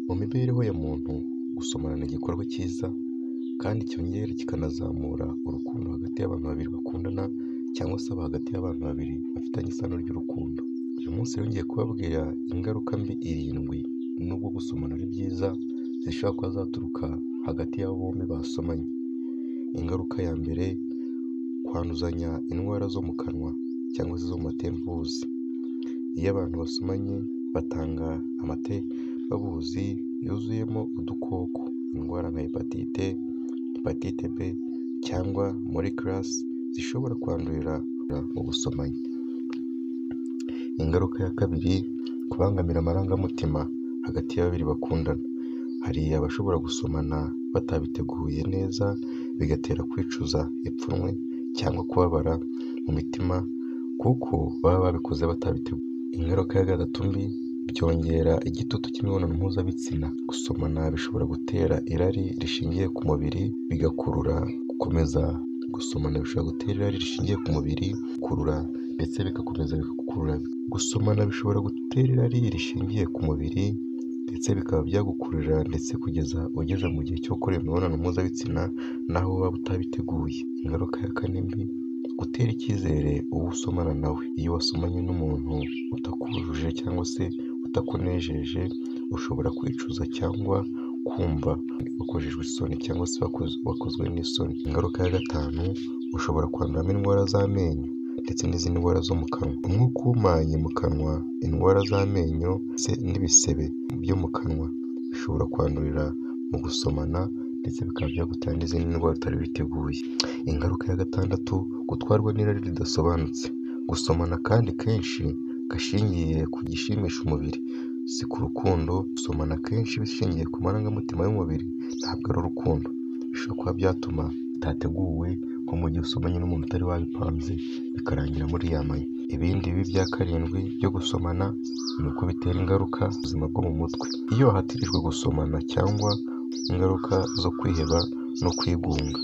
Mu mibereho ya muntu gusomana ni igikorwa cyiza kandi cyongera kikanazamura urukundo hagati y'abantu babiri bakundana cyangwa se hagati y'abantu babiri bafitanye isano ry'urukundo. Uyu munsi rero ngiye kubabwira ingaruka mbi 7 nubwo gusomana ari byiza zishobora kuba zaturuka hagati y'abo bombi basomanye. Ingaruka ya mbere, kwanduzanya indwara zo mu kanwa cyangwa se zo mu matembabuzi. Iyo abantu basomanye batanga amatembabuzi yuzuyemo udukoko, indwara nka hepatite B cyangwa molecules zishobora kwandurira mu gusomanya. Ingaruka ya kabiri, kubangamira amarangamutima hagati ya babiri bakundana. Hari abashobora gusomana batabiteguye neza bigatera kwicuza ipfunwe cyangwa kubabara mu mitima kuko baba babikoze batabiteguye. Ingaruka ya gatatu mbi, byongera igitutu cy'imibonano mpuzabitsina. Gusomana bishobora gutera irari rishingiye ku mubiri bigakurura gukomeza. Gusomana bishobora gutera irari rishingiye ku mubiri kurura ndetse bigakomeza bikagukurura. Gusomana bishobora gutera irari rishingiye ku mubiri ndetse bikaba byagukururira ndetse kugeza ugeze mu gihe cyo gukora imibonano mpuzabitsina naho waba utabiteguye. Ingaruka ya kane mbi, gutera icyizere uwo usomana nawe. Iyo wasomanye n'umuntu utakujuje cyangwa se utakunejeje ushobora kwicuza cyangwa kumva wakojejwe isoni cyangwa se wakozwe n'isoni. Ingaruka ya gatanu, ushobora kwanduramo indwara z'amenyo ndetse n'izindi ndwara zo mu kanwa. Umwuka uhumanye mu kanwa, indwara z'amenyo ndetse n'ibisebe byo mu kanwa bishobora kwandurira mu gusomana ndetse bikaba byagutera n'izindi ndwara utari witeguye. Ingaruka ya gatandatu, gutwarwa n'irari ridasobanutse. Gusomana kandi kenshi gashingiye ku gishimisha umubiri, si ku rukundo. Gusomana kenshi bishingiye ku marangamutima y'umubiri ntabwo ari urukundo. Bishobora kuba byatuma utateguwe nko mu gihe usomanye n'umuntu utari wabipanze bikarangira muri yamaye. Ibindi bibi bya 7 byo gusomana ni uko bitera ingaruka ku buzima bwo mu mutwe. Iyo wahatirijwe gusomana cyangwa ingaruka zo kwiheba no kwigunga.